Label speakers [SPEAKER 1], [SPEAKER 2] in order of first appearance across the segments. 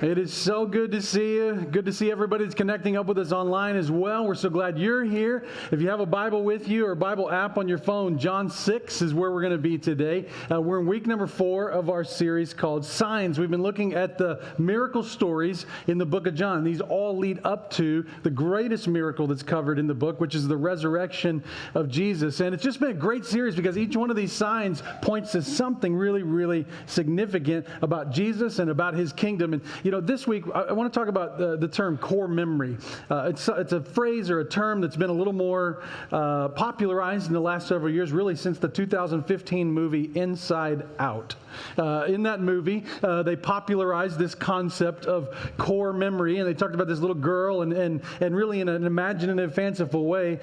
[SPEAKER 1] It is so good to see you. Good to see everybody that's connecting up with us online as well. We're so glad you're here. If you have a Bible with you or a Bible app on your phone, John 6 is where we're going to be today. We're in week number 4 of our series called Signs. We've been looking at the miracle stories in the book of John. These all lead up to the greatest miracle that's covered in the book, which is the resurrection of Jesus. And it's just been a great series because each one of these signs points to something really, really significant about Jesus and about his kingdom. And this week, I want to talk about the term core memory. It's a phrase or a term that's been a little more popularized in the last several years, really since the 2015 movie Inside Out. In that movie, they popularized this concept of core memory, and they talked about this little girl and really in an imaginative, fanciful way,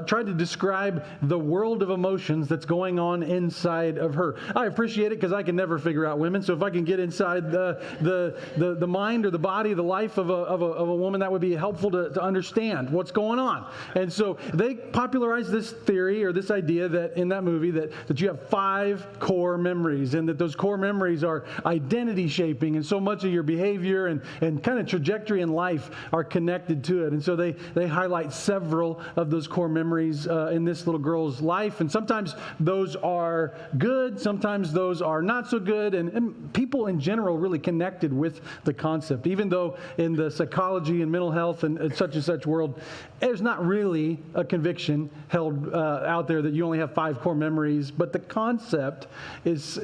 [SPEAKER 1] tried to describe the world of emotions that's going on inside of her. I appreciate it because I can never figure out women, so if I can get inside the mind or the body, the life of a woman, that would be helpful to understand what's going on. And so they popularized this theory or this idea that in that movie that you have 5 core memories, and that those core memories are identity shaping, and so much of your behavior and kind of trajectory in life are connected to it. And so they highlight several of those core memories in this little girl's life, and sometimes those are good, sometimes those are not so good, and people in general really connected with the concept, even though in the psychology and mental health and such world, there's not really a conviction held out there that you only have 5 core memories, but the concept is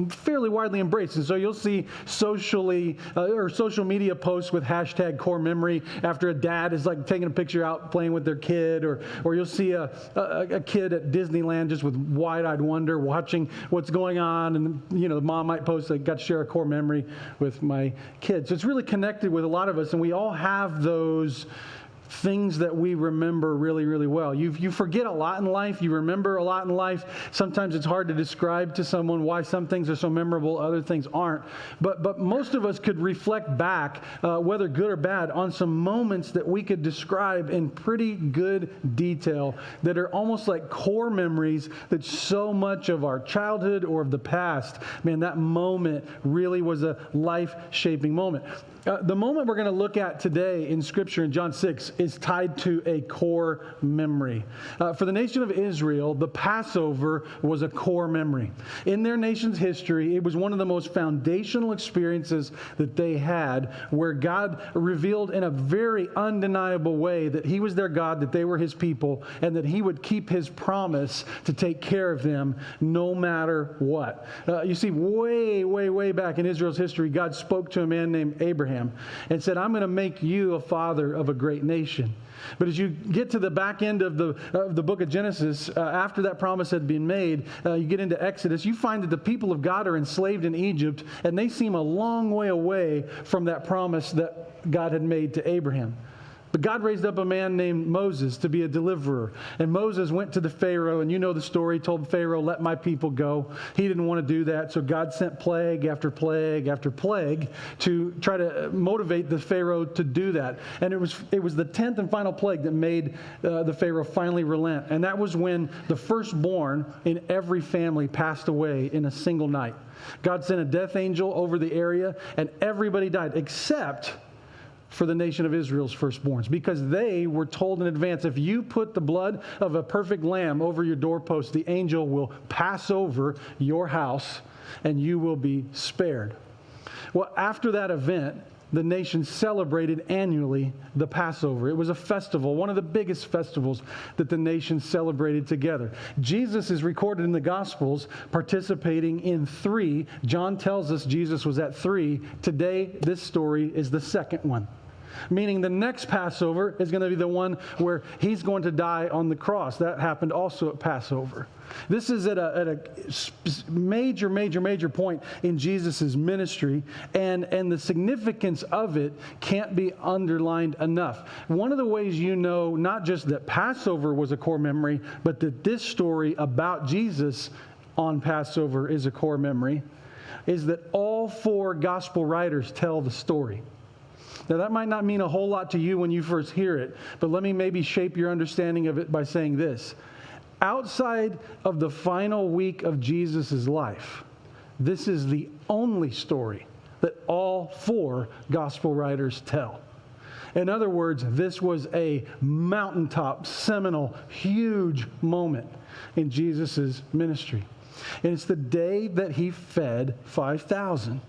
[SPEAKER 1] fairly widely embraced. And so you'll see social media posts with hashtag core memory after a dad is like taking a picture out playing with their kid, or you'll see a kid at Disneyland just with wide-eyed wonder watching what's going on, and the mom might post, I got to share a core memory with my kids. So it's really connected with a lot of us, and we all have those things that we remember really, really well. You forget a lot in life. You remember a lot in life. Sometimes it's hard to describe to someone why some things are so memorable, other things aren't. But most of us could reflect back, whether good or bad, on some moments that we could describe in pretty good detail that are almost like core memories that so much of our childhood or of the past, man, that moment really was a life-shaping moment. The moment we're going to look at today in Scripture in John 6 is tied to a core memory. For the nation of Israel, the Passover was a core memory. In their nation's history, it was one of the most foundational experiences that they had, where God revealed in a very undeniable way that He was their God, that they were His people, and that He would keep His promise to take care of them no matter what. You see, way back in Israel's history, God spoke to a man named Abraham and said, I'm going to make you a father of a great nation. But as you get to the back end of the book of Genesis, after that promise had been made, you get into Exodus, you find that the people of God are enslaved in Egypt, and they seem a long way away from that promise that God had made to Abraham. But God raised up a man named Moses to be a deliverer. And Moses went to the Pharaoh, and you know the story, told Pharaoh, let my people go. He didn't want to do that, so God sent plague after plague after plague to try to motivate the Pharaoh to do that. And it was the 10th and final plague that made the Pharaoh finally relent. And that was when the firstborn in every family passed away in a single night. God sent a death angel over the area, and everybody died except for the nation of Israel's firstborns, because they were told in advance, if you put the blood of a perfect lamb over your doorpost, the angel will pass over your house and you will be spared. Well, after that event, the nation celebrated annually the Passover. It was a festival, one of the biggest festivals that the nation celebrated together. Jesus is recorded in the Gospels participating in 3. John tells us Jesus was at 3. Today, this story is the second one. Meaning the next Passover is going to be the one where He's going to die on the cross. That happened also at Passover. This is at a major point in Jesus' ministry, and the significance of it can't be underlined enough. One of the ways you know not just that Passover was a core memory, but that this story about Jesus on Passover is a core memory, is that all 4 gospel writers tell the story. Now, that might not mean a whole lot to you when you first hear it, but let me maybe shape your understanding of it by saying this. Outside of the final week of Jesus' life, this is the only story that all four gospel writers tell. In other words, this was a mountaintop, seminal, huge moment in Jesus' ministry. And it's the day that he fed 5,000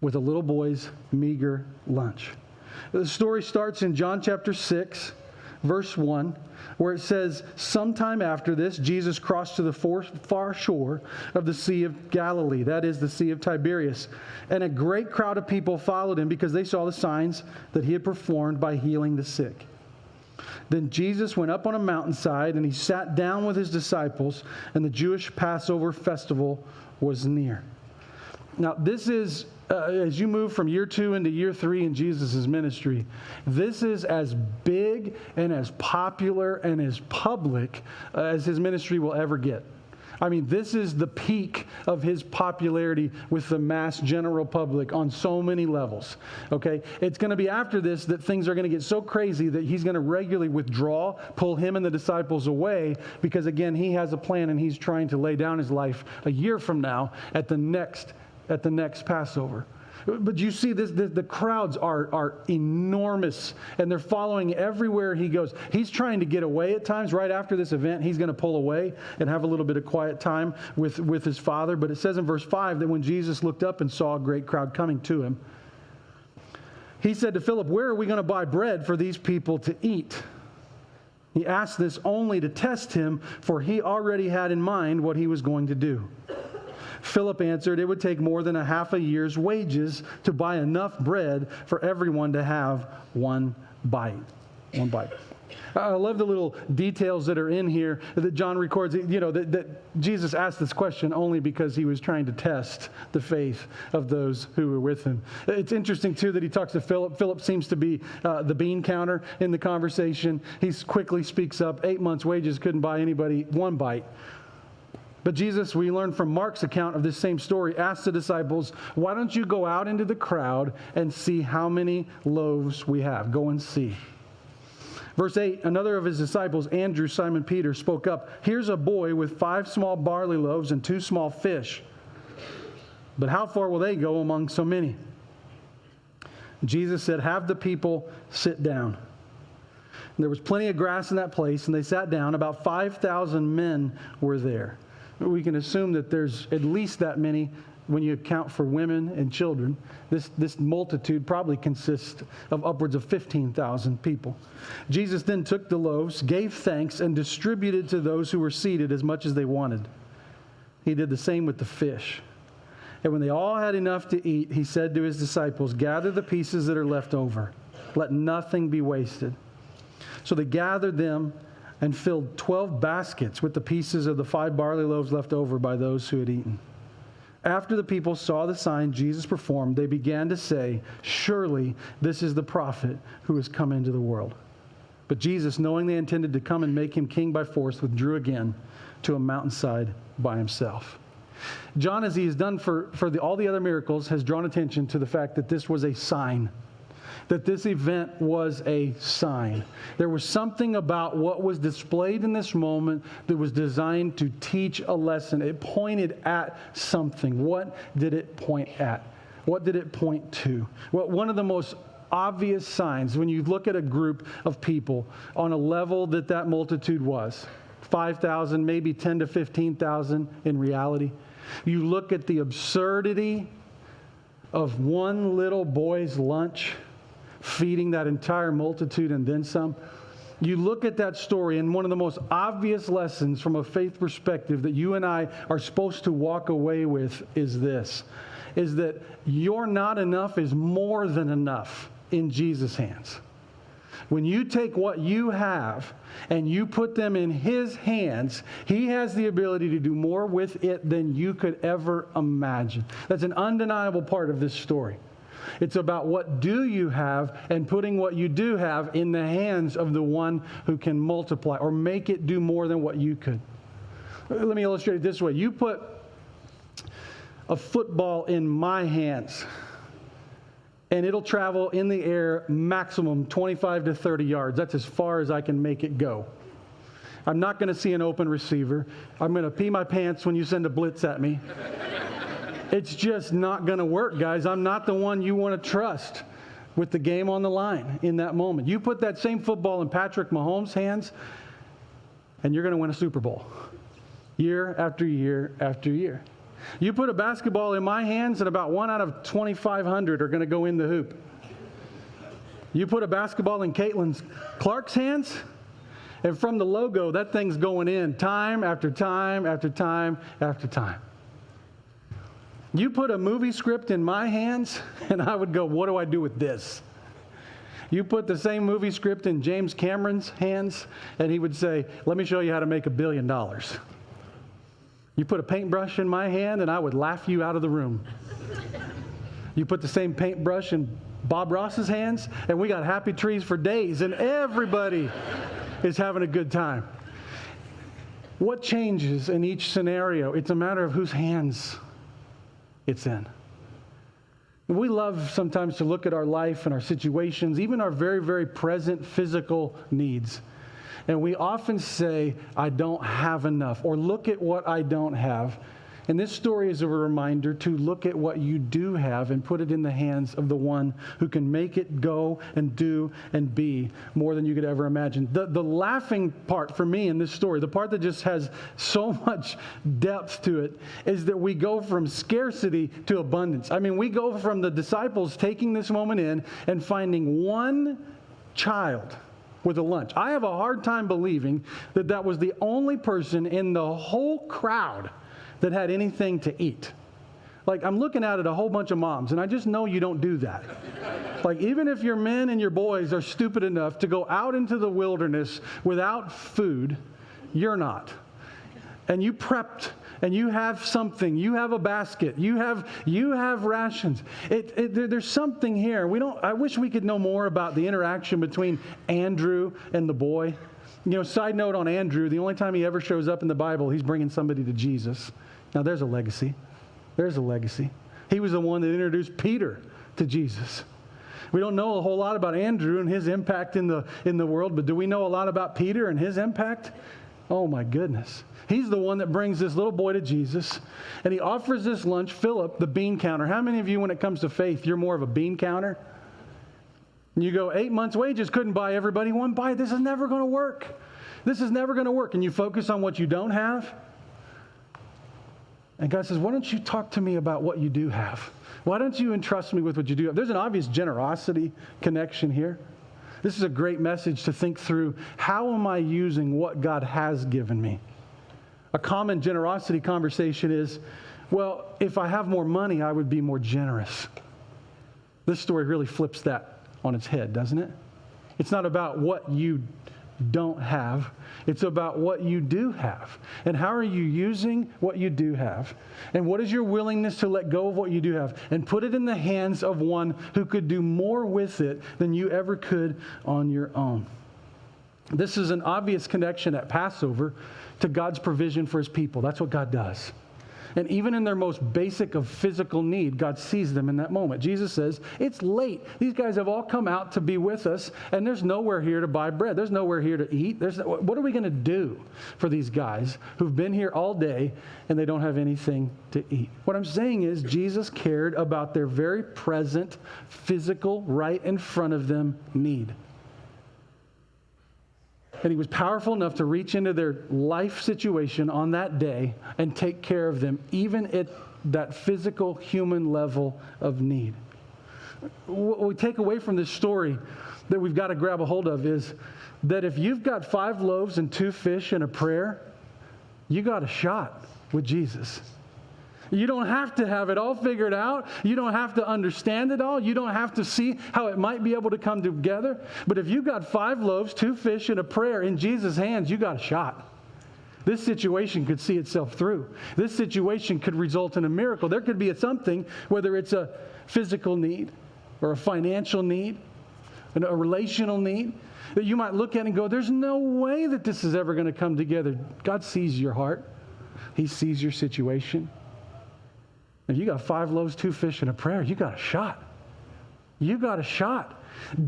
[SPEAKER 1] with a little boy's meager lunch. The story starts in John chapter 6, verse 1, where it says, sometime after this, Jesus crossed to the far shore of the Sea of Galilee, that is the Sea of Tiberias. And a great crowd of people followed him because they saw the signs that he had performed by healing the sick. Then Jesus went up on a mountainside and he sat down with his disciples, and the Jewish Passover festival was near. Now, this is, as you move from year 2 into year 3 in Jesus' ministry, this is as big and as popular and as public as his ministry will ever get. I mean, this is the peak of his popularity with the mass general public on so many levels, okay? It's going to be after this that things are going to get so crazy that he's going to regularly withdraw, pull him and the disciples away, because, again, he has a plan and he's trying to lay down his life a year from now at the next Passover. But you see, the crowds are enormous, and they're following everywhere he goes. He's trying to get away at times. Right after this event, he's going to pull away and have a little bit of quiet time with his Father. But it says in verse 5 that when Jesus looked up and saw a great crowd coming to him, he said to Philip, "Where are we going to buy bread for these people to eat?" He asked this only to test him, for he already had in mind what he was going to do. Philip answered, "It would take more than a half a year's wages to buy enough bread for everyone to have one bite." One bite. I love the little details that are in here that John records, that Jesus asked this question only because he was trying to test the faith of those who were with him. It's interesting, too, that he talks to Philip. Philip seems to be the bean counter in the conversation. He quickly speaks up. 8 months' wages couldn't buy anybody one bite. But Jesus, we learn from Mark's account of this same story, asked the disciples, "Why don't you go out into the crowd and see how many loaves we have? Go and see." Verse 8, another of his disciples, Andrew, Simon Peter, spoke up, "Here's a boy with 5 small barley loaves and 2 small fish. But how far will they go among so many?" Jesus said, "Have the people sit down." And there was plenty of grass in that place, and they sat down. About 5,000 men were there. We can assume that there's at least that many when you account for women and children. This multitude probably consists of upwards of 15,000 people. Jesus then took the loaves, gave thanks, and distributed to those who were seated as much as they wanted. He did the same with the fish. And when they all had enough to eat, he said to his disciples, "Gather the pieces that are left over. Let nothing be wasted." So they gathered them and filled 12 baskets with the pieces of the 5 barley loaves left over by those who had eaten. After the people saw the sign Jesus performed, they began to say, "Surely this is the prophet who has come into the world." But Jesus, knowing they intended to come and make him king by force, withdrew again to a mountainside by himself. John, as he has done for all the other miracles, has drawn attention to the fact that this was a sign. That this event was a sign. There was something about what was displayed in this moment that was designed to teach a lesson. It pointed at something. What did it point at? What did it point to? Well, one of the most obvious signs when you look at a group of people on a level that multitude was, 5,000, maybe 10 to 15,000 in reality, you look at the absurdity of one little boy's lunch feeding that entire multitude and then some. You look at that story, and one of the most obvious lessons from a faith perspective that you and I are supposed to walk away with is this, is that your not enough is more than enough in Jesus' hands. When you take what you have and you put them in His hands, He has the ability to do more with it than you could ever imagine. That's an undeniable part of this story. It's about what do you have and putting what you do have in the hands of the one who can multiply or make it do more than what you could. Let me illustrate it this way. You put a football in my hands, and it'll travel in the air maximum 25 to 30 yards. That's as far as I can make it go. I'm not going to see an open receiver. I'm going to pee my pants when you send a blitz at me. It's just not going to work, guys. I'm not the one you want to trust with the game on the line in that moment. You put that same football in Patrick Mahomes' hands, and you're going to win a Super Bowl year after year after year. You put a basketball in my hands, and about 1 out of 2,500 are going to go in the hoop. You put a basketball in Caitlin Clark's hands, and from the logo, that thing's going in time after time after time after time. You put a movie script in my hands, and I would go, what do I do with this? You put the same movie script in James Cameron's hands, and he would say, let me show you how to make $1 billion. You put a paintbrush in my hand, and I would laugh you out of the room. You put the same paintbrush in Bob Ross's hands, and we got happy trees for days, and everybody is having a good time. What changes in each scenario? It's a matter of whose hands it's in. We love sometimes to look at our life and our situations, even our very, very present physical needs. And we often say, I don't have enough, or look at what I don't have. And this story is a reminder to look at what you do have and put it in the hands of the one who can make it go and do and be more than you could ever imagine. The laughing part for me in this story, the part that just has so much depth to it, is that we go from scarcity to abundance. I mean, we go from the disciples taking this moment in and finding one child with a lunch. I have a hard time believing that that was the only person in the whole crowd that had anything to eat. Like, I'm looking at it, a whole bunch of moms, and I just know you don't do that. Like, even if your men and your boys are stupid enough to go out into the wilderness without food, you're not. And you prepped, and you have something. You have a basket. You have rations. There's something here. I wish we could know more about the interaction between Andrew and the boy. You know, side note on Andrew, the only time he ever shows up in the Bible, he's bringing somebody to Jesus. Now, there's a legacy. There's a legacy. He was the one that introduced Peter to Jesus. We don't know a whole lot about Andrew and his impact in the world, but do we know a lot about Peter and his impact? Oh, my goodness. He's the one that brings this little boy to Jesus, and he offers this lunch. Philip, the bean counter. How many of you, when it comes to faith, you're more of a bean counter? And you go, 8 months' wages couldn't buy everybody one bite. This is never going to work. This is never going to work. And you focus on what you don't have. And God says, why don't you talk to me about what you do have? Why don't you entrust me with what you do have? There's an obvious generosity connection here. This is a great message to think through. How am I using what God has given me? A common generosity conversation is, well, if I have more money, I would be more generous. This story really flips that on its head, doesn't it? It's not about what you don't have. It's about what you do have. And how are you using what you do have? And what is your willingness to let go of what you do have and put it in the hands of one who could do more with it than you ever could on your own? This is an obvious connection at Passover to God's provision for his people. That's what God does. And even in their most basic of physical need, God sees them in that moment. Jesus says, it's late. These guys have all come out to be with us, and there's nowhere here to buy bread. There's nowhere here to eat. What are we going to do for these guys who've been here all day and they don't have anything to eat? What I'm saying is Jesus cared about their very present, physical, right in front of them need. And he was powerful enough to reach into their life situation on that day and take care of them, even at that physical, human level of need. What we take away from this story that we've got to grab a hold of is that if you've got 5 loaves and 2 fish and a prayer, you got a shot with Jesus. You don't have to have it all figured out. You don't have to understand it all. You don't have to see how it might be able to come together. But if you've got 5 loaves, 2 fish, and a prayer in Jesus' hands, you got a shot. This situation could see itself through. This situation could result in a miracle. There could be something, whether it's a physical need or a financial need, a relational need, that you might look at and go, there's no way that this is ever going to come together. God sees your heart. He sees your situation. If you got 5 loaves, 2 fish, and a prayer, you got a shot. You got a shot.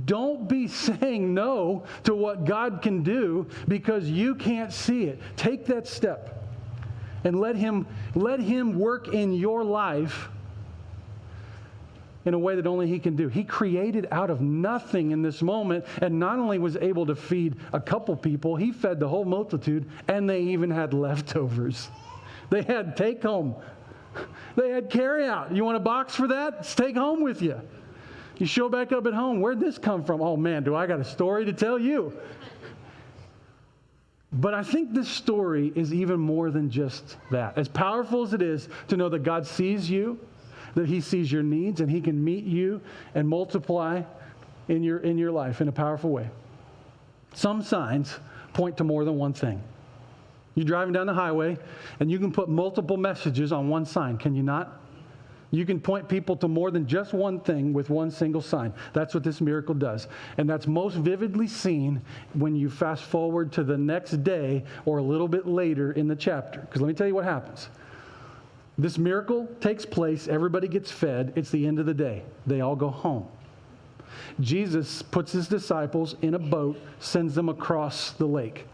[SPEAKER 1] Don't be saying no to what God can do because you can't see it. Take that step and let him work in your life in a way that only he can do. He created out of nothing in this moment, and not only was able to feed a couple people, he fed the whole multitude, and they even had leftovers. They had take home. They had carry out. You want a box for that? Let's take home with you. You show back up at home. Where'd this come from? Oh man, do I got a story to tell you. But I think this story is even more than just that. As powerful as it is to know that God sees you, that he sees your needs, and he can meet you and multiply in your life in a powerful way. Some signs point to more than one thing. You're driving down the highway, and you can put multiple messages on one sign, can you not? You can point people to more than just one thing with one single sign. That's what this miracle does. And that's most vividly seen when you fast forward to the next day or a little bit later in the chapter. Because let me tell you what happens. This miracle takes place. Everybody gets fed. It's the end of the day. They all go home. Jesus puts his disciples in a boat, sends them across the lake.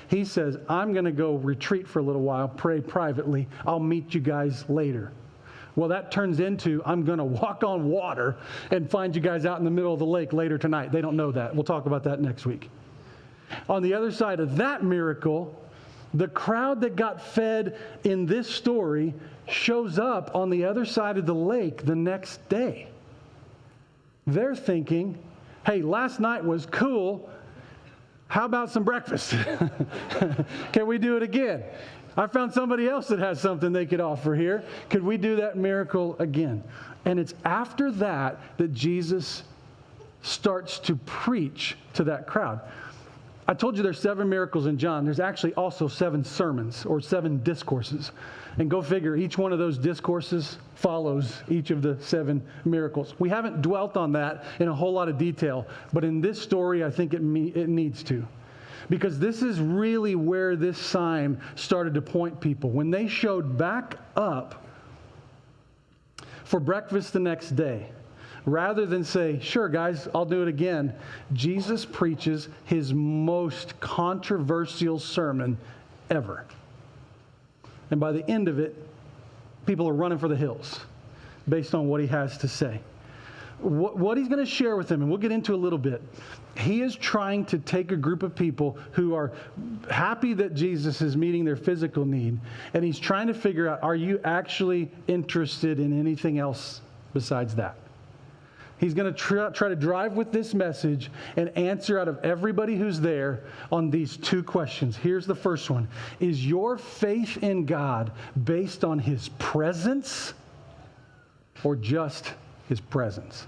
[SPEAKER 1] He says, I'm going to go retreat for a little while, pray privately. I'll meet you guys later. Well, that turns into, I'm going to walk on water and find you guys out in the middle of the lake later tonight. They don't know that. We'll talk about that next week. On the other side of that miracle, the crowd that got fed in this story shows up on the other side of the lake the next day. They're thinking, hey, last night was cool. How about some breakfast? Can we do it again? I found somebody else that has something they could offer here. Could we do that miracle again? And it's after that that Jesus starts to preach to that crowd. I told you there's 7 miracles in John. There's actually also 7 sermons or 7 discourses. And go figure, each one of those discourses follows each of the 7 miracles. We haven't dwelt on that in a whole lot of detail, but in this story, I think it needs to. Because this is really where this sign started to point people. When they showed back up for breakfast the next day, rather than say, sure, guys, I'll do it again, Jesus preaches his most controversial sermon ever. And by the end of it, people are running for the hills based on what he has to say. What he's going to share with them, and we'll get into a little bit, he is trying to take a group of people who are happy that Jesus is meeting their physical need, and he's trying to figure out, are you actually interested in anything else besides that? He's going to try to drive with this message and answer out of everybody who's there on these 2 questions. Here's the first one. Is your faith in God based on his presence or just his presence?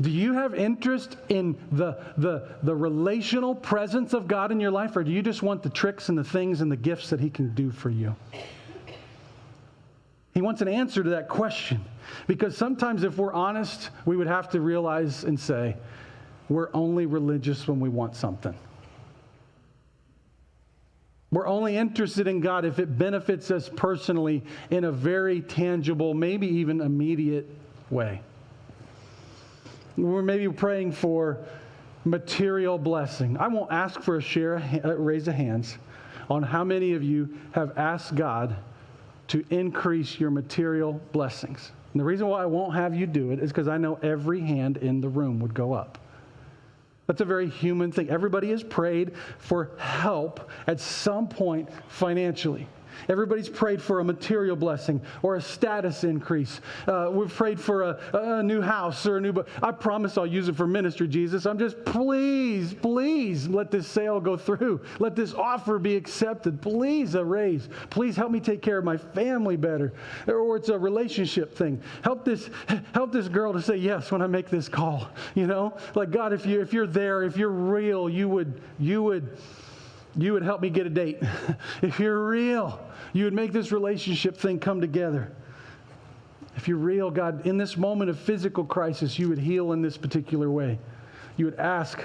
[SPEAKER 1] Do you have interest in the relational presence of God in your life, or do you just want the tricks and the things and the gifts that he can do for you? He wants an answer to that question. Because sometimes if we're honest, we would have to realize and say, we're only religious when we want something. We're only interested in God if it benefits us personally in a very tangible, maybe even immediate way. We're maybe praying for material blessing. I won't ask for a raise of hands on how many of you have asked God to increase your material blessings. And the reason why I won't have you do it is because I know every hand in the room would go up. That's a very human thing. Everybody has prayed for help at some point financially. Everybody's prayed for a material blessing or a status increase. We've prayed for a new house or a new book. I promise I'll use it for ministry, Jesus. I'm just, please let this sale go through. Let this offer be accepted. Please, a raise. Please help me take care of my family better. Or it's a relationship thing. Help this girl to say yes when I make this call. You know, like God, if you're there, if you're real, you would help me get a date. If you're real, you would make this relationship thing come together. If you're real, God, in this moment of physical crisis, you would heal in this particular way. I would ask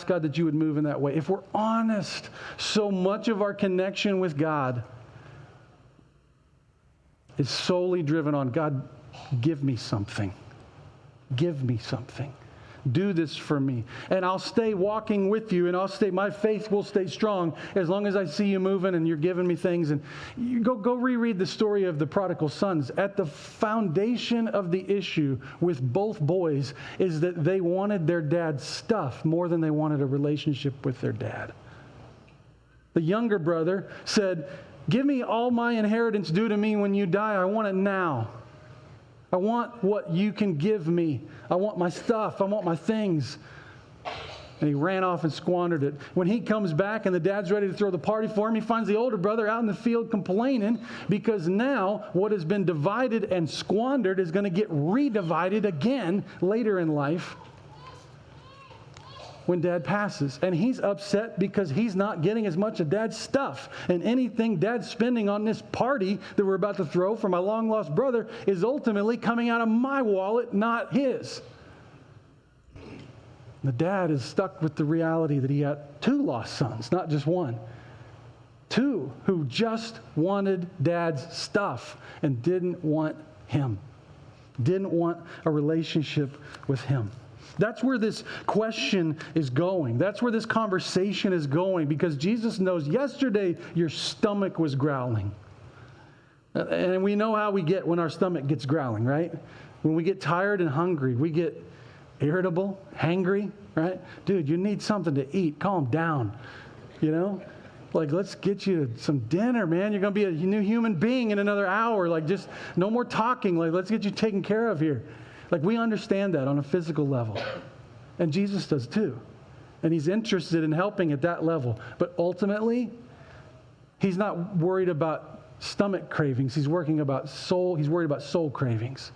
[SPEAKER 1] God that you would move in that way. If we're honest, so much of our connection with God is solely driven on, God, give me something. Give me something. Do this for me. And I'll stay walking with you, and my faith will stay strong as long as I see you moving and you're giving me things. And you go reread the story of the prodigal sons. At the foundation of the issue with both boys is that they wanted their dad's stuff more than they wanted a relationship with their dad. The younger brother said, give me all my inheritance due to me when you die. I want it now. I want what you can give me. I want my stuff. I want my things. And he ran off and squandered it. When he comes back and the dad's ready to throw the party for him, he finds the older brother out in the field complaining because now what has been divided and squandered is going to get redivided again later in life when dad passes. And he's upset because he's not getting as much of dad's stuff. And anything dad's spending on this party that we're about to throw for my long-lost brother is ultimately coming out of my wallet, not his. The dad is stuck with the reality that he got two lost sons, not just one. Two who just wanted dad's stuff and didn't want him. Didn't want a relationship with him. That's where this question is going. That's where this conversation is going, because Jesus knows yesterday your stomach was growling. And we know how we get when our stomach gets growling, right? When we get tired and hungry, we get irritable, hangry, right? Dude, you need something to eat. Calm down, you know? Like, let's get you some dinner, man. You're going to be a new human being in another hour. Like, just no more talking. Like, let's get you taken care of here. Like, we understand that on a physical level. And Jesus does too. And he's interested in helping at that level. But ultimately, he's not worried about stomach cravings. He's worried about soul cravings.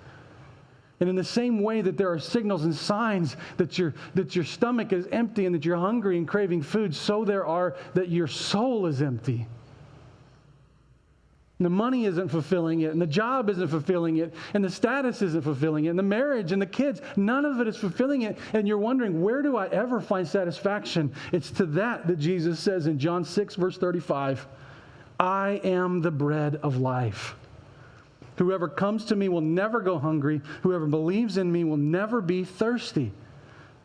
[SPEAKER 1] And in the same way that there are signals and signs that your stomach is empty and that you're hungry and craving food, so there are that your soul is empty. And the money isn't fulfilling it, and the job isn't fulfilling it, and the status isn't fulfilling it, and the marriage and the kids, none of it is fulfilling it. And you're wondering, where do I ever find satisfaction? It's to that Jesus says in John 6, verse 35, I am the bread of life. Whoever comes to me will never go hungry. Whoever believes in me will never be thirsty.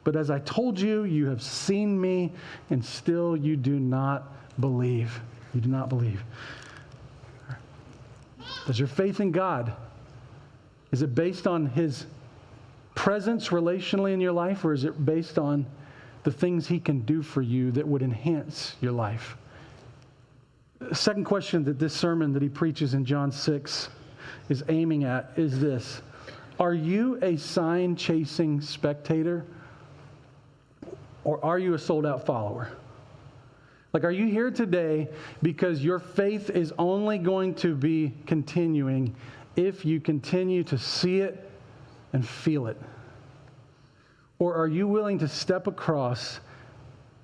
[SPEAKER 1] But as I told you, you have seen me, and still you do not believe. You do not believe. Does your faith in God, is it based on his presence relationally in your life, or is it based on the things he can do for you that would enhance your life? The second question that this sermon that he preaches in John 6 is aiming at is this: are you a sign-chasing spectator, or are you a sold-out follower? Like, are you here today because your faith is only going to be continuing if you continue to see it and feel it? Or are you willing to step across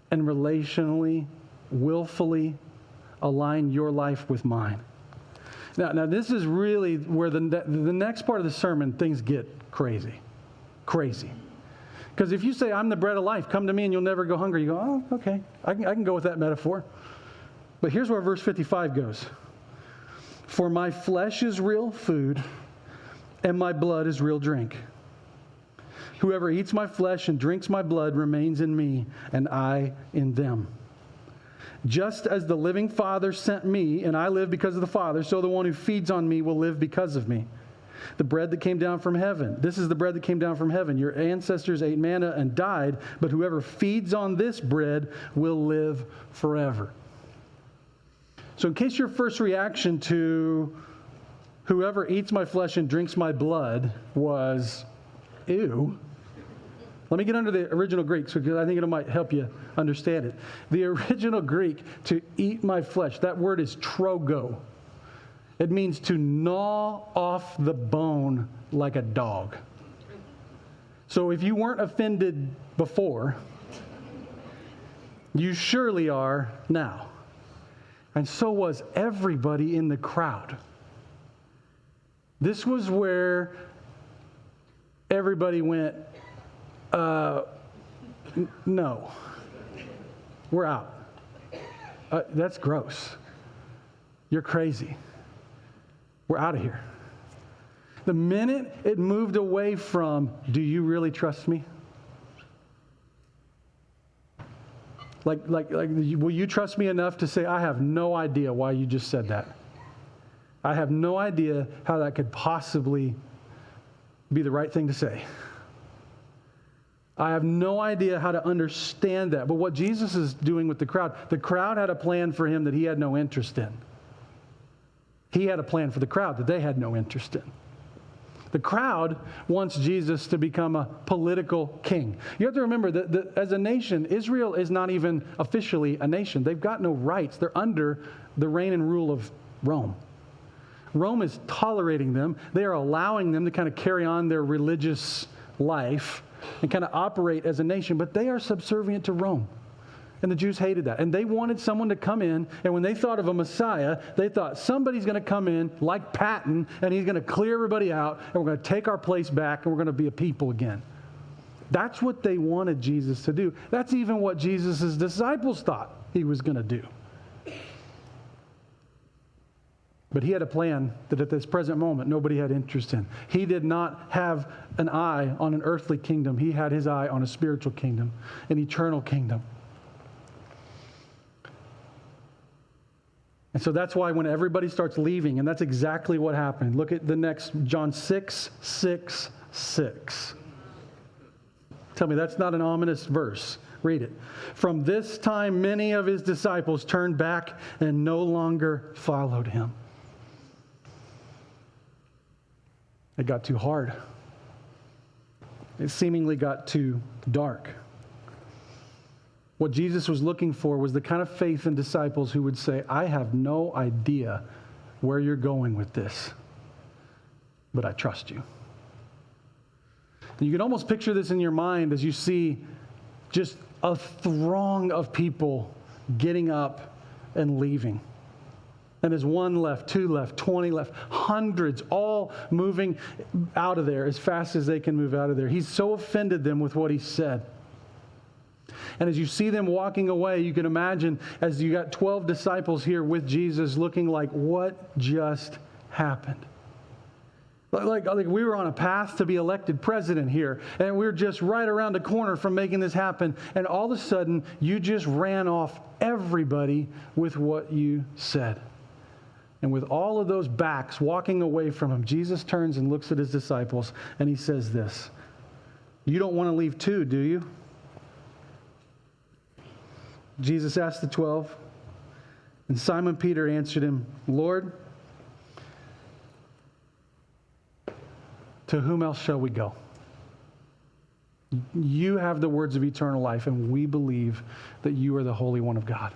[SPEAKER 1] and relationally, willfully align your life with mine? Now this is really where the next part of the sermon, things get crazy. Crazy. Because if you say, I'm the bread of life, come to me and you'll never go hungry, you go, oh, okay, I can go with that metaphor. But here's where verse 55 goes. For my flesh is real food, and my blood is real drink. Whoever eats my flesh and drinks my blood remains in me, and I in them. Just as the living Father sent me, and I live because of the Father, so the one who feeds on me will live because of me. The bread that came down from heaven. This is the bread that came down from heaven. Your ancestors ate manna and died, but whoever feeds on this bread will live forever. So in case your first reaction to whoever eats my flesh and drinks my blood was, ew, let me get under the original Greek because I think it might help you understand it. The original Greek to eat my flesh, that word is trogo. It means to gnaw off the bone like a dog. So if you weren't offended before, you surely are now. And so was everybody in the crowd. This was where everybody went, no, we're out. That's gross. You're crazy. We're out of here. The minute it moved away from, do you really trust me? Will you trust me enough to say, I have no idea why you just said that? I have no idea how that could possibly be the right thing to say. I have no idea how to understand that. But what Jesus is doing with the crowd had a plan for him that he had no interest in. He had a plan for the crowd that they had no interest in. The crowd wants Jesus to become a political king. You have to remember that as a nation, Israel is not even officially a nation. They've got no rights. They're under the reign and rule of Rome. Rome is tolerating them. They are allowing them to kind of carry on their religious life and kind of operate as a nation, but they are subservient to Rome. And the Jews hated that. And they wanted someone to come in, and when they thought of a Messiah, they thought somebody's going to come in like Patton, and he's going to clear everybody out, and we're going to take our place back, and we're going to be a people again. That's what they wanted Jesus to do. That's even what Jesus' disciples thought he was going to do. But he had a plan that at this present moment, nobody had interest in. He did not have an eye on an earthly kingdom. He had his eye on a spiritual kingdom, an eternal kingdom. And so that's why when everybody starts leaving, and that's exactly what happened. Look at the next, John 6:6. Tell me that's not an ominous verse. Read it. From this time, many of his disciples turned back and no longer followed him. It got too hard. It seemingly got too dark. What Jesus was looking for was the kind of faith in disciples who would say, I have no idea where you're going with this, but I trust you. And you can almost picture this in your mind as you see just a throng of people getting up and leaving. And there's one left, two left, 20 left, hundreds, all moving out of there as fast as they can move out of there. He's so offended them with what he said. And as you see them walking away, you can imagine as you got 12 disciples here with Jesus looking like, what just happened? Like we were on a path to be elected president here, and we were just right around the corner from making this happen. And all of a sudden, you just ran off everybody with what you said. And with all of those backs walking away from him, Jesus turns and looks at his disciples, and he says this, you don't want to leave too, do you? Jesus asked the 12, and Simon Peter answered him, Lord, to whom else shall we go? You have the words of eternal life, and we believe that you are the Holy One of God.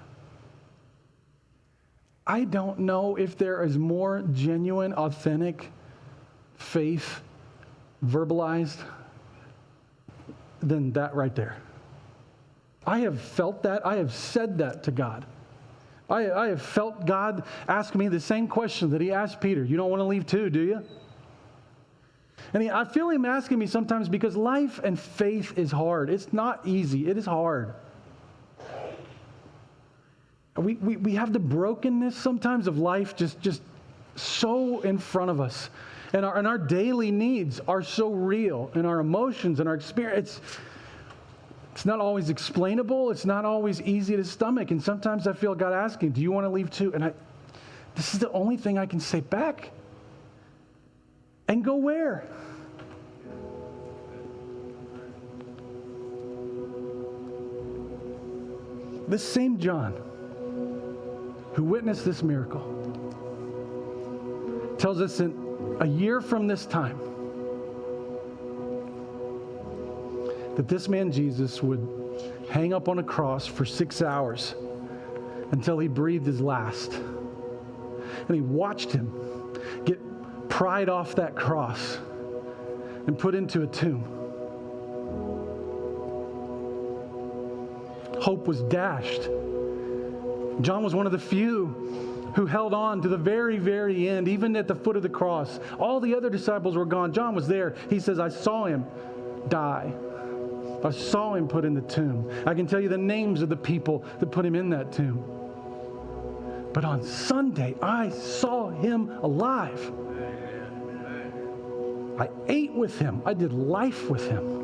[SPEAKER 1] I don't know if there is more genuine, authentic faith verbalized than that right there. I have felt that. I have said that to God. I have felt God ask me the same question that he asked Peter. You don't want to leave too, do you? And I feel him asking me sometimes because life and faith is hard. It's not easy. It is hard. We have the brokenness sometimes of life just so in front of us. And our daily needs are so real. And our emotions and our experience, it's not always explainable. It's not always easy to stomach. And sometimes I feel God asking, do you want to leave too? And this is the only thing I can say back. And go where? This same John, who witnessed this miracle, tells us that a year from this time, that this man Jesus would hang up on a cross for 6 hours until he breathed his last. And he watched him get pried off that cross and put into a tomb. Hope was dashed. John was one of the few who held on to the very, very end, even at the foot of the cross. All the other disciples were gone. John was there. He says, I saw him die. I saw him put in the tomb. I can tell you the names of the people that put him in that tomb. But on Sunday, I saw him alive. I ate with him. I did life with him.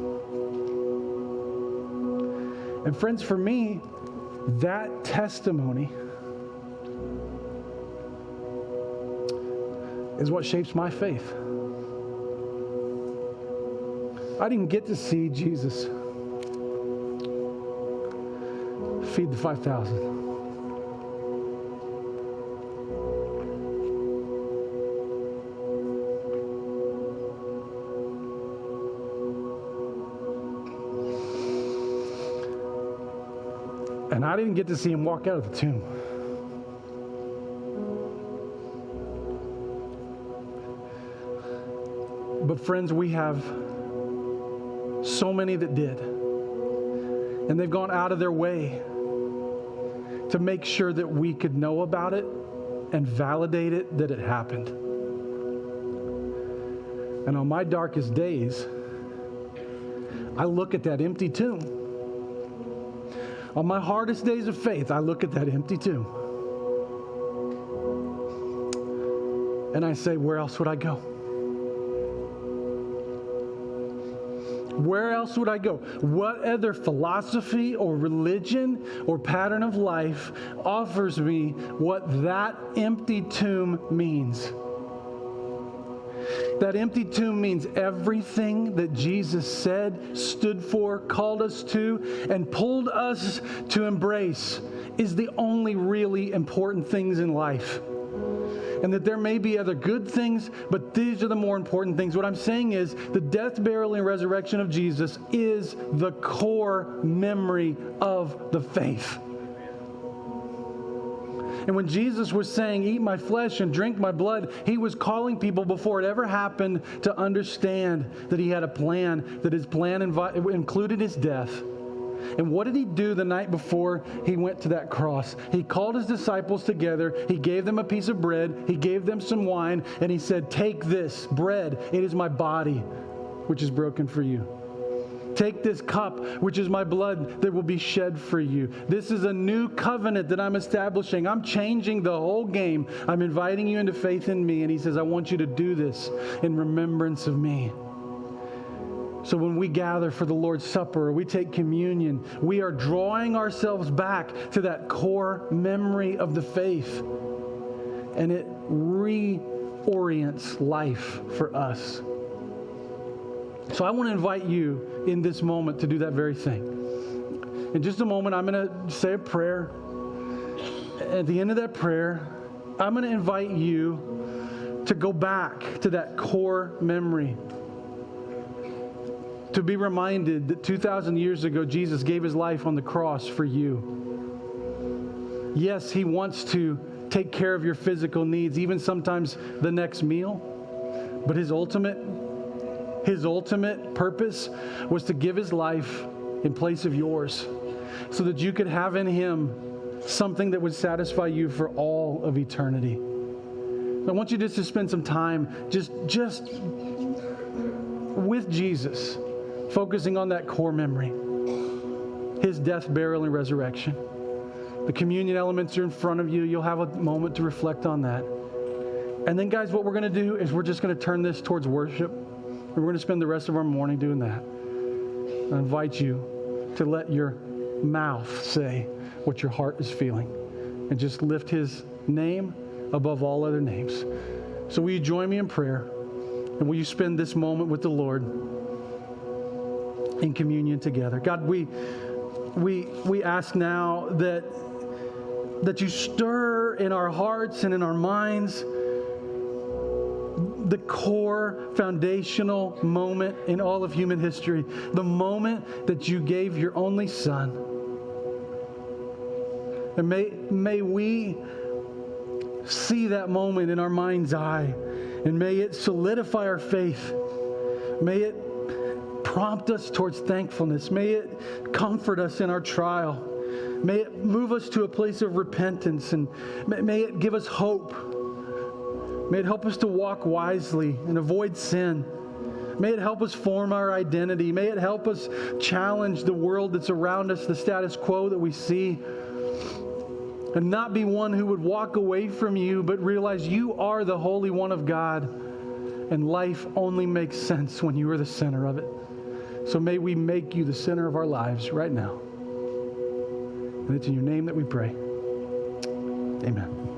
[SPEAKER 1] And friends, for me, that testimony is what shapes my faith. I didn't get to see Jesus feed the 5,000. And I didn't get to see him walk out of the tomb. But friends, we have so many that did. And they've gone out of their way to make sure that we could know about it and validate it that it happened. And on my darkest days, I look at that empty tomb. On my hardest days of faith, I look at that empty tomb. And I say, where else would I go? Where else would I go? What other philosophy or religion or pattern of life offers me what that empty tomb means? That empty tomb means everything that Jesus said, stood for, called us to, and pulled us to embrace is the only really important things in life. And that there may be other good things, but these are the more important things. What I'm saying is the death, burial, and resurrection of Jesus is the core memory of the faith. And when Jesus was saying, eat my flesh and drink my blood, he was calling people before it ever happened to understand that he had a plan, that his plan included his death. And what did he do the night before he went to that cross? He called his disciples together. He gave them a piece of bread. He gave them some wine. And he said, take this bread. It is my body, which is broken for you. Take this cup, which is my blood that will be shed for you. This is a new covenant that I'm establishing. I'm changing the whole game. I'm inviting you into faith in me. And he says, I want you to do this in remembrance of me. So when we gather for the Lord's Supper or we take communion, we are drawing ourselves back to that core memory of the faith. And it reorients life for us. So I want to invite you in this moment to do that very thing. In just a moment, I'm going to say a prayer. At the end of that prayer, I'm going to invite you to go back to that core memory. To be reminded that 2,000 years ago, Jesus gave his life on the cross for you. Yes, he wants to take care of your physical needs, even sometimes the next meal. But his ultimate purpose was to give his life in place of yours so that you could have in him something that would satisfy you for all of eternity. I want you just to spend some time just with Jesus, focusing on that core memory, his death, burial, and resurrection. The communion elements are in front of you. You'll have a moment to reflect on that. And then, guys, what we're going to do is we're just going to turn this towards worship. We're going to spend the rest of our morning doing that. I invite you to let your mouth say what your heart is feeling and just lift his name above all other names. So will you join me in prayer? And will you spend this moment with the Lord in communion together? God, we ask now that you stir in our hearts and in our minds the core foundational moment in all of human history, the moment that you gave your only Son. And may we see that moment in our mind's eye, and may it solidify our faith. May it prompt us towards thankfulness. May it comfort us in our trial. May it move us to a place of repentance, and may it give us hope. May it help us to walk wisely and avoid sin. May it help us form our identity. May it help us challenge the world that's around us, the status quo that we see, and not be one who would walk away from you, but realize you are the Holy One of God, and life only makes sense when you are the center of it. So may we make you the center of our lives right now. And it's in your name that we pray. Amen.